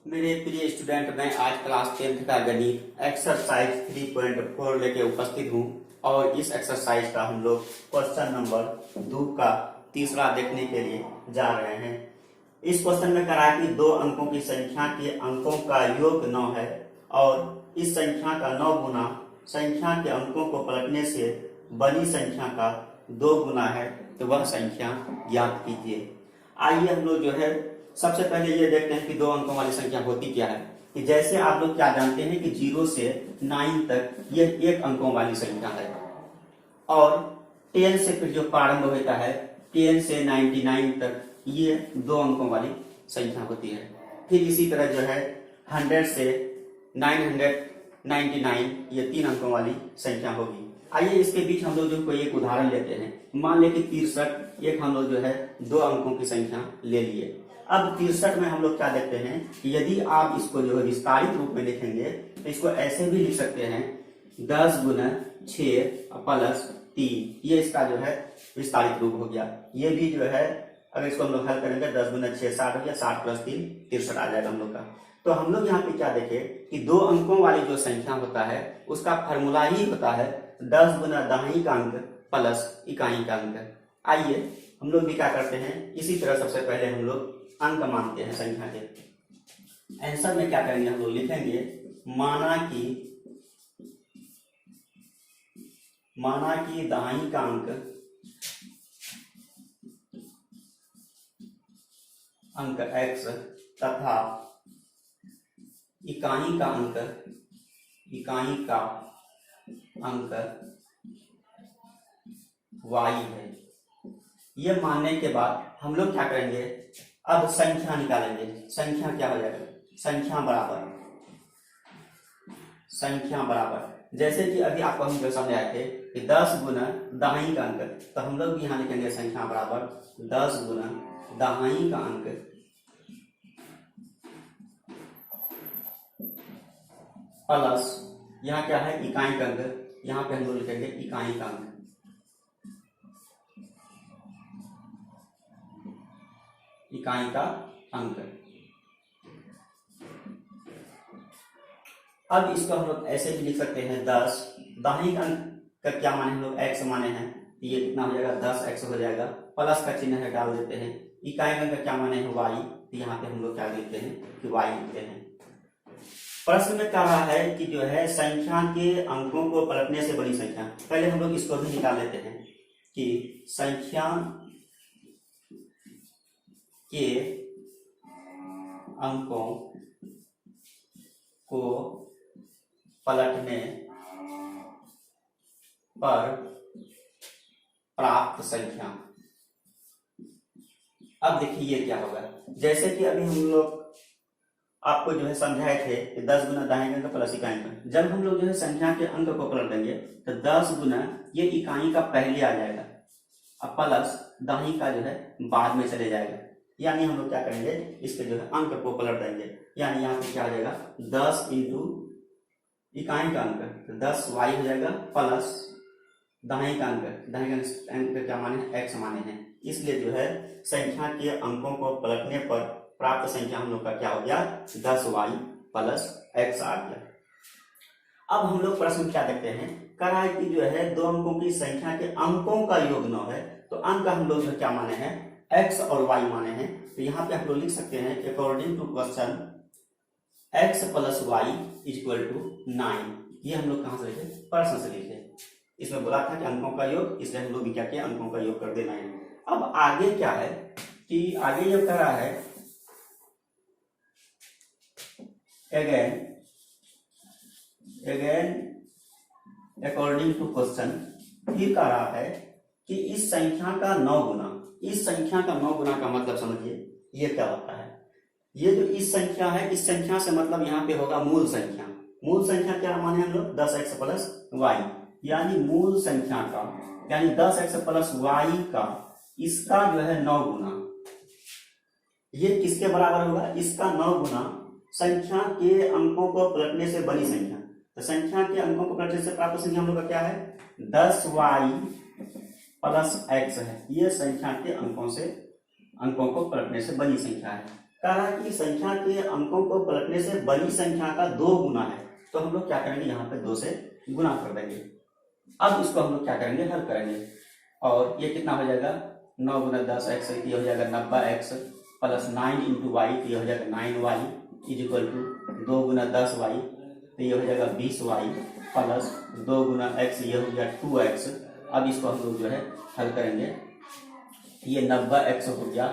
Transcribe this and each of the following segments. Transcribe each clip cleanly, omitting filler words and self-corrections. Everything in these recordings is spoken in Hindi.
मेरे प्रिय स्टूडेंट, मैं आज क्लास 10th का गणित एक्सरसाइज 3.4 लेके उपस्थित हूँ और इस एक्सरसाइज का हम लोग क्वेश्चन नंबर 2 का तीसरा देखने के लिए जा रहे हैं। इस क्वेश्चन में कहा है कि दो अंकों की संख्या के अंकों का योग 9 है और इस संख्या का 9 गुना संख्या के अंकों को पलटने से बनी संख्या का 2 गुना है, तो वह संख्या ज्ञात कीजिए। आइए हम लोग जो है सबसे पहले ये देखते हैं कि दो अंकों वाली संख्या होती क्या है। कि जैसे आप लोग क्या जानते हैं कि 0 से 9 तक ये एक अंकों वाली संख्या है और 10 से फिर जो प्रारंभ होता है 10 से 99 तक ये 2 अंकों वाली संख्या होती है। फिर इसी तरह जो है 100 से 999 ये 3 अंकों वाली संख्या होगी। आइए इसके बीच हम लोग जो कोई एक उदाहरण लेते हैं। मान ले कि 63 एक हम लोग जो है 2 अंकों की संख्या ले लिए। अब 63 में हम लोग क्या देखते हैं कि यदि आप इसको जो है विस्तारित रूप में लिखेंगे तो इसको ऐसे भी लिख सकते हैं 10 गुना 6 प्लस 3, ये इसका जो है विस्तारित रूप हो गया। ये भी जो है अगर इसको हम लोग हल करेंगे 10 गुना 6 60 हो गया, 60 प्लस 3 63 आ जाएगा हम लोग का। तो हम लोग यहाँ पे क्या देखें कि 2 अंकों वाली जो संख्या होता है उसका फॉर्मूला ही होता है 10 गुना दहाई का अंक प्लस इकाई का अंक। आइए हम लोग भी क्या करते हैं, इसी तरह सबसे पहले हम लोग अंक मानते हैं संख्या के। आंसर में क्या करेंगे, हम लोग लिखेंगे माना कि दहाई का अंक x तथा इकाई का अंक y है। ये मानने के बाद हम लोग क्या करेंगे, अब संख्या निकालेंगे। संख्या क्या हो जाएगा, संख्या बराबर जैसे कि अभी आपको हम जो समझाए थे कि 10 गुना दहाई का अंक, तो हम लोग भी यहाँ लिखेंगे संख्या बराबर 10 गुना दहाई का अंक प्लस यहाँ क्या है इकाई का अंक, यहाँ पे हम लोग लिखेंगे इकाई का अंक। इकाई का अंक। अब इसको हम लोग ऐसे भी लिख सकते हैं 10 दहाई का अंक का क्या माने हम लोग x माने हैं, ये कितना हो जाएगा 10x हो जाएगा, प्लस का चिन्ह है डाल देते हैं। इकाई का अंक का क्या माने है y, तो यहाँ पे हम लोग क्या लिखते हैं कि y लिखते हैं। प्रश्न में कह रहा है कि जो है संख्या के अंकों को पलटने से बड़ी संख्या, पहले हम लोग इसको भी निकाल लेते हैं कि संख्या के अंकों को पलटने पर प्राप्त संख्या। अब देखिए ये क्या होगा, जैसे कि अभी हम लोग आपको जो है समझाए थे कि 10 गुना दहाई का अंक प्लस इकाई का। जब हम लोग जो है संख्या के अंक को पलट देंगे तो 10 गुना ये इकाई का पहले आ जाएगा और प्लस दहाई का जो है बाद में चले जाएगा। यानी हम लोग क्या करेंगे, इसके जो है अंक को पलट देंगे। यानी यहाँ पे क्या आ जाएगा 10 इंटू इकाई का अंक, तो 10y हो जाएगा प्लस दहाई का अंक क्या माने हैं x माने हैं। इसलिए जो है संख्या के अंकों को पलटने पर प्राप्त संख्या हम लोग का क्या हो गया 10y प्लस x आ गया। अब हम लोग प्रश्न क्या देखते हैं, कह रहा है कि जो है 2 अंकों की संख्या के अंकों का योग 9 है, तो अंक हम लोग क्या माने हैं x और y माने हैं। तो यहाँ पे हम लोग लिख सकते हैं कि according to question x plus y equal to 9। ये हम लोग कहाँ से लिखे, प्रश्न से लिखे। इसमें बोला था कि अंकों का योग, इसलिए हम लोग भी क्या किया अंकों का योग कर देना है। अब आगे क्या है कि आगे ये कह रहा है अगेन अकॉर्डिंग टू क्वेश्चन, फिर कह रहा है कि इस संख्या का 9 गुना, इस संख्या का 9 गुना का मतलब समझिए ये क्या होता है। ये जो इस संख्या है, इस संख्या से मतलब यहाँ पे होगा मूल संख्या। मूल संख्या क्या माने हम लोग 10x प्लस y, यानी मूल संख्या का यानी 10x प्लस y का इसका जो है 9 गुना, ये किसके बराबर होगा, इसका 9 गुना संख्या के अंकों को पलटने से बनी संख्या। तो संख्या के अंकों को पलटने से प्राप्त संख्या हम लोग का क्या है 10y प्लस x है। ये संख्या के अंकों को पलटने से बनी संख्या है। कह रहा है कि संख्या के अंकों को पलटने से बड़ी संख्या का 2 गुना है, तो हम लोग क्या करेंगे, यहाँ पे 2 से गुना कर देंगे। अब इसको हम लोग क्या करेंगे, हल करेंगे, और ये कितना हो जाएगा, 9 गुना 10x, ये हो जाएगा 90x प्लस 9 इंटू वाई, तो ये हो जाएगा 9y is equal to 2 Guna 10y, तो ये हो जाएगा 20y प्लस 2 गुना x, ये हो गया 2x। अब इसको हम लोग जो है हल करेंगे, ये 90x हो गया,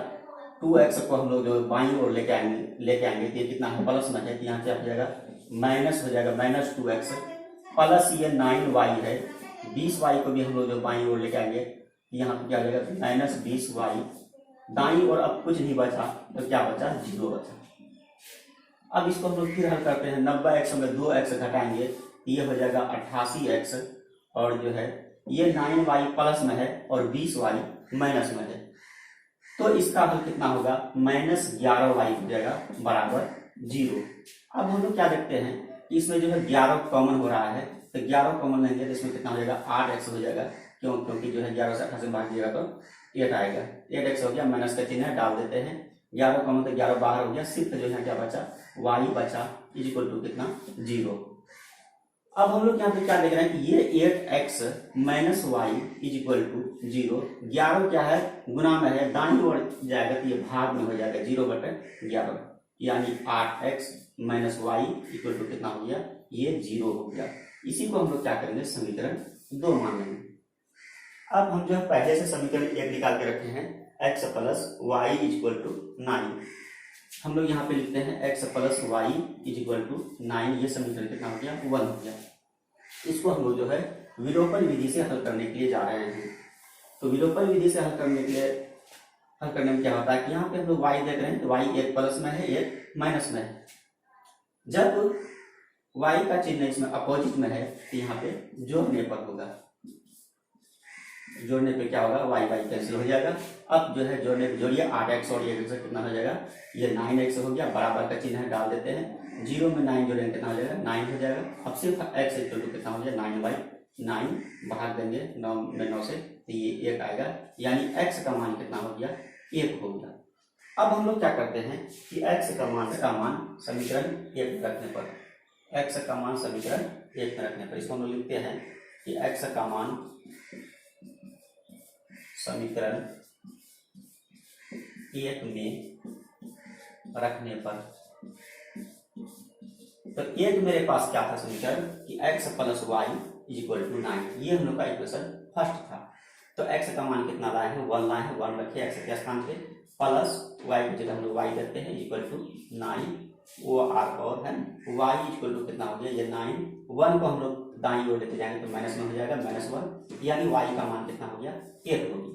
2x को हम लोग जो बाईं ओर लेके आएंगे तो ये कितना है, प्लस में है, तो यहाँ क्या हो जाएगा, माइनस हो जाएगा, माइनस 2x प्लस ये 9y है, 20y को भी हम लोग जो बाईं ओर लेके आएंगे, यहाँ पे क्या हो जाएगा, माइनस 20y, दाईं ओर अब कुछ नहीं बचा, तो क्या बचा, 0 बचा। अब इसको हम लोग फिर हल करते हैं, 90x में 2x घटाएंगे, ये हो जाएगा 88x, और जो है ये 9y प्लस में है और 20y माइनस में है, तो इसका हल कितना होगा, माइनस 11y हो जाएगा बराबर 0। अब हम लोग क्या देखते हैं कि इसमें जो है 11 कॉमन हो रहा है, तो 11 कॉमन लेंगे तो इसमें कितना हो जाएगा, 8x हो जाएगा, क्योंकि जो है 11 से 88 भाग दिएगा तो 8 आएगा, 8x हो गया, माइनस का चिन्ह डाल देते हैं, 11 कॉमन तो 11 बाहर हो गया, सिर्फ जो है क्या बचा, y बचा इज इक्वल टू कितना, 0। अब हम लोग यहाँ पे क्या देख रहे हैं कि ये 8x minus Y is equal to 0, 11 क्या है, गुना में है, दाईं ओर जाएगा तो ये भाग में हो जाएगा, 0/11, यानी 8x minus Y equal to कितना हो गया, ये 0 हो गया। इसी को हम लोग क्या करेंगे, समीकरण 2 मान लेंगे। अब हम जो है पहले से समीकरण 1 निकाल के रखे हैं, x plus Y is equal to 9, हम लोग यहाँ पे लिखते हैं x plus Y is equal to 9, ये समीकरण कितना हो गया, 1 हो गया। इसको हम लोग जो है विलोपन विधि से हल करने के लिए जा रहे हैं। तो विलोपन विधि से हल करने में क्या होता है कि यहाँ पे हम लोग y देख रहे हैं, तो y एक प्लस में है, एक माइनस में है। जब y का चिन्ह इसमें अपोजिट में है, तो यहाँ पे जोड़ने पर होगा, जोड़ने पे क्या होगा, y कैंसिल हो जाएगा। अब जो है जोड़ने पे जोड़िए, 8x और 1x कितना हो जाएगा, ये 9x हो गया, बराबर का चिन्ह डाल देते हैं, 0 में 9 जोड़ेंगे कितना हो जाएगा, 9 हो जाएगा। अब सिर्फ x इक्वल टू कितना हो जाएगा, 9/9 भाग देंगे 9 में 9 से, तो ये 1 आएगा, यानी x का मान कितना हो गया, 1 हो गया। अब हम लोग क्या करते हैं कि x का मान समीकरण 1 में रखने पर, x का मान समीकरण 1 में रखने पर इसको हम लोग लिखते हैं कि x का मान समीकरण 1 में रखने पर, तो 1 मेरे पास क्या था समीकरण कि x plus Y is equal to 9, ये हम लोग का इक्वेशन फर्स्ट था। तो x का मान कितना लाए हैं, 1 लाए हैं, 1 रखे x के स्थान पे, प्लस y की जगह हम लोग y करते हैं इक्वल टू 9, वो r और है, y इक्वल टू कितना हो गया, ये 9, 1 को हम लोग दाईं ओर लेते जाएंगे तो माइनस में हो जाएगा, -1, यानी y का मान कितना हो गया, 1 हो गया।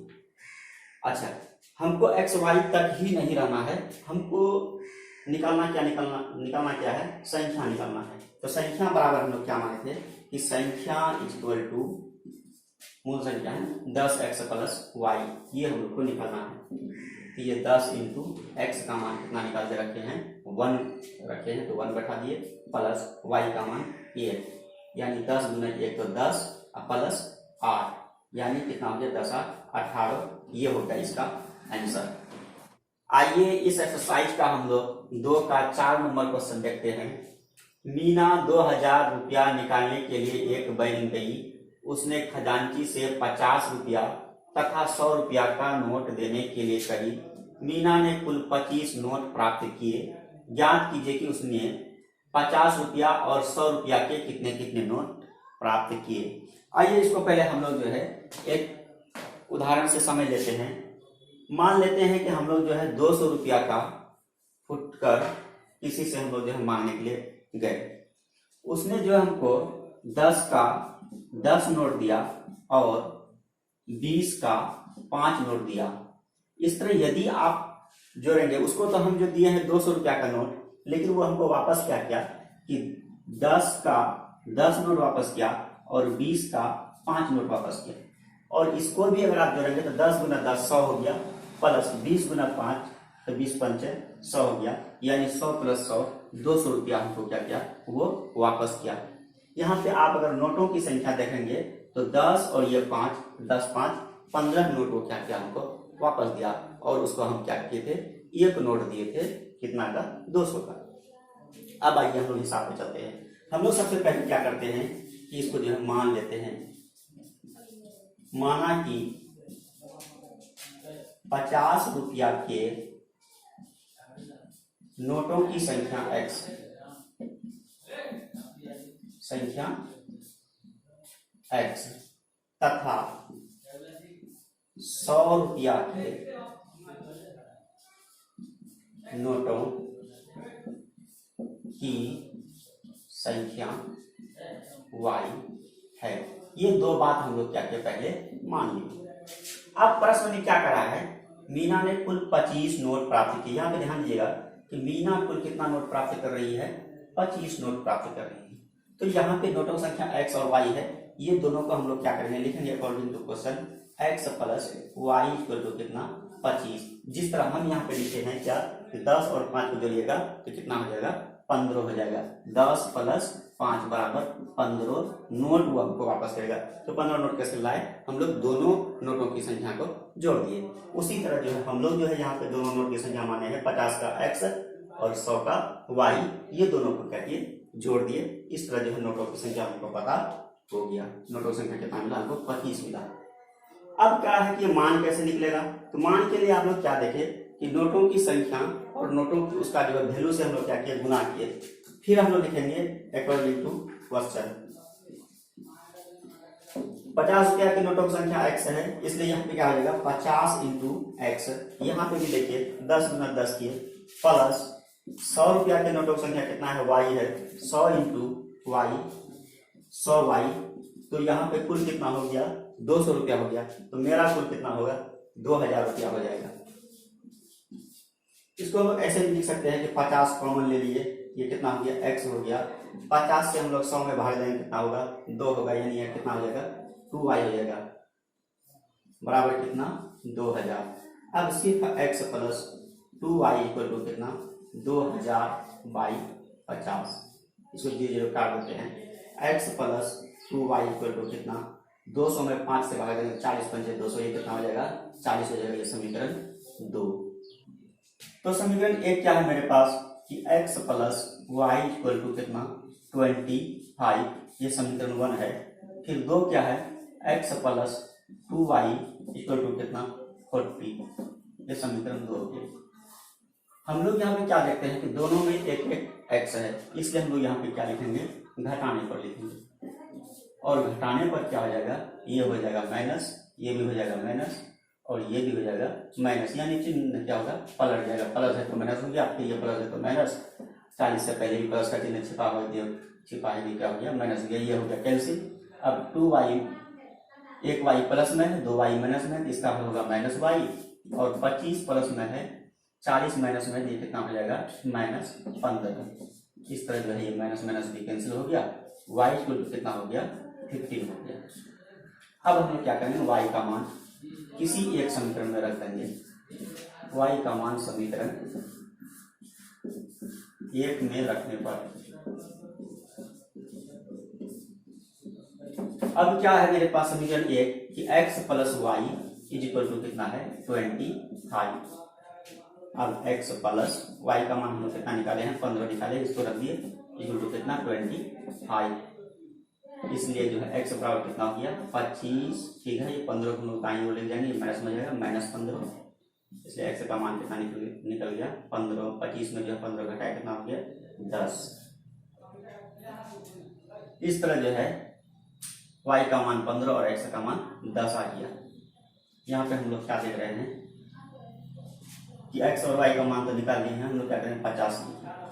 अच्छा, हमको x y तक ही नहीं रहना है, हमको निकालना क्या है, संख्या निकालना है। तो संख्या बराबर हम लोग क्या माने थे कि संख्या इज इक्वल टू मूल संख्या है 10x प्लस वाई, ये हम लोग को निकालना है। तो ये 10 इंटू एक्स का मान कितना निकाल के रखे हैं, 1 रखे हैं, तो 1 बैठा दिए, प्लस वाई का मान 1, यानी 10 गुना 1 तो 10 प्लस 8, यानी कितना हो गया, 10 8 18, ये होगा इसका आंसर। आइए इस एक्सरसाइज का हम लोग 2 का 4 नंबर क्वेश्चन देखते हैं। मीना 2000 रुपया निकालने के लिए एक बैंक गई, उसने खजांची से 50 रुपया तथा 100 रुपया का नोट देने के लिए कही। मीना ने कुल 25 नोट प्राप्त किए, ज्ञात कीजिए कि उसने 50 रुपया और 100 रुपया के कितने कितने नोट प्राप्त किए। आइए इसको पहले हम लोग जो है एक उदाहरण से समझ लेते हैं। मान लेते हैं कि हम लोग जो है 200 रुपया का फुटकर किसी से हम लोग जो है मांगने के लिए गए, उसने जो हमको 10 का 10 नोट दिया और 20 का 5 नोट दिया। इस तरह यदि आप जोड़ेंगे, उसको तो हम जो दिए हैं 200 रुपया का नोट, लेकिन वो हमको वापस क्या किया कि 10 का 10 नोट वापस किया और 20 का 5 नोट वापस किया। और इसको भी अगर आप जोड़ेंगे तो 10 गुना 10 100 हो गया, प्लस 20 गुना 5 तो 20 पंचे 100 हो गया, यानी 100 प्लस 100 200 रुपया हमको क्या किया, वो वापस किया। यहाँ पे आप अगर नोटों की संख्या देखेंगे तो 10 और ये 5, 10 5 15 नोट को क्या किया, हमको वापस दिया। और उसको हम क्या किए थे, एक नोट दिए थे कितना का 200 का। अब आइए हम लोग हिसाब पे चलते हैं। हम लोग सबसे पहले क्या करते हैं कि इसको जो है मान लेते हैं। माना कि 50 रुपया के नोटों की संख्या x तथा 100 रुपया के नोटों की संख्या y है। ये दो बात हम लोग क्या किए पहले मान लिए। अब प्रश्न में क्या करा है, मीना ने कुल 25 नोट प्राप्त किए। यहाँ पे ध्यान दीजिएगा कि मीना कुल कितना नोट प्राप्त कर रही है, 25 नोट प्राप्त कर रही है। तो यहाँ पे नोटों की संख्या x और y है, ये दोनों को हम लोग क्या करेंगे लिखेंगे according to question x plus y equal to कितना 25। जिस तरह हम यहाँ पे लिखे हैं क्या कि 10 और 5 को जोड़िएगा तो कितना हो जाएगा 15 हो जाएगा। 10 प्लस 5 बराबर 15 नोट वो हमको वापस करेगा। तो 15 नोट कैसे लाए, हम लोग दोनों नोटों की संख्या को जोड़ दिए। उसी तरह जो है हम लोग जो है यहाँ पे दोनों नोट की संख्या माने हैं 50 का x और 100 का y, ये दोनों को क्या किए जोड़ दिए। इस तरह जो है नोटों की संख्या हमको पता हो गया। नोटों की संख्या कितना मिला हमको 25 मिला। अब क्या है कि मान कैसे निकलेगा, तो मान के लिए आप लोग क्या देखे कि नोटों की संख्या और नोटों की उसका जो है वैल्यू से हम लोग क्या किए गुना किए। फिर हम लोग लिखेंगे अकॉर्डिंग टू क्वेश्चन 50 रुपया के नोटों की संख्या x है, इसलिए यहाँ पे क्या हो जाएगा 50 इंटू एक्स। यहाँ पे भी देखिए 10 गुना 10 किए प्लस 100 रुपया के नोटों की संख्या कितना है y है, 100 इंटू वाई 100 y। तो यहाँ पे कुल कितना हो गया 200 रुपया हो गया। तो मेरा कुल कितना होगा 2000 रुपया हो जाएगा। इसको हम लोग ऐसे भी लिख सकते हैं कि 50 कॉमन ले लिए, ये कितना हो गया x हो गया। 50 से हम लोग 100 में भाग देंगे कितना होगा 2 होगा, यानी ये कितना हो जाएगा 2y हो जाएगा बराबर कितना 2000। अब सिर्फ x plus 2y equal to कितना 2000 बाई 50। इसको 0 काट देते हैं। x plus 2y equal to कितना 200 में 5 से भाग देंगे 40 पंचे 200, ये कितना हो जाएगा 40 हो जाएगा। ये समीकरण 2। तो समीकरण 1 क्या है मेरे पास कि x plus Y equal to कितना 25, ये समीकरण 1 है। फिर 2 क्या है x plus 2y equal to कितना 40, ये समीकरण 2 हो गया। हम लोग यहाँ पे क्या देखते हैं कि दोनों में एक एक x है, इसलिए हम लोग यहाँ पे क्या लिखेंगे घटाने पर लिखेंगे। और घटाने पर क्या हो जाएगा, ये हो जाएगा माइनस, ये भी हो जाएगा माइनस और ये भी हो जाएगा माइनस, यानी चिन्ह क्या होगा पलट जाएगा। प्लस है तो माइनस हो गया, फिर ये प्लस है तो माइनस। 40 से पहले भी प्लस का चिन्ह छिपा हो गया, छिपा है क्या हो गया माइनस हो गया, ये हो गया कैंसिल। अब 2y, एक y प्लस में है 2y माइनस में है, इसका होगा माइनस y। और 25 प्लस में है 40 माइनस में, ये कितना हो जाएगा माइनस 15। इस तरह जो है ये माइनस माइनस भी कैंसिल हो गया। y इक्वल टू कितना हो गया 15 हो गया। अब हम लोग क्या करेंगे y का मान किसी एक समीकरण में रख देंगे। y का मान समीकरण 1 में रखने पर अब क्या है मेरे पास समीकरण 1 कि x plus Y is equal to कितना है 25। अब x प्लस वाई का मान हम लोग कितना निकाले हैं 15 निकाले, इसको रख दिए इक्वल टू कितना 25। इसलिए जो है x बराबर कितना हो गया 25। ठीक है, ये 15 को दाईं ओर ले जाएंगे, माइनस में जाएगा माइनस 15, इसलिए x का मान कितना निकल गया 15। 25 में जो है 15 घटाया कितना हो गया 10। इस तरह जो है y का मान 15 और x का मान 10 आ गया। यहाँ पे हम लोग क्या देख रहे हैं कि x और y का मान तो निकाल लिए हैं, हम लोग क्या करें 50।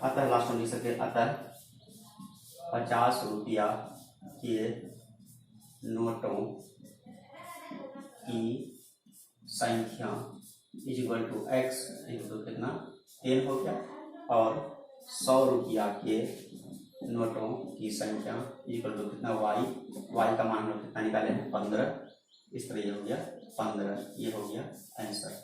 अतः लास्ट में लिख सकते, अतः 50 रुपया के नोटों की संख्या is equal to x equal to कितना 10 हो गया, और 100 रुपया के नोटों की संख्या इक्वल टू कितना y का मान हम लोग कितना निकाले हैं 15। इस तरह ये हो गया 15, ये हो गया आंसर।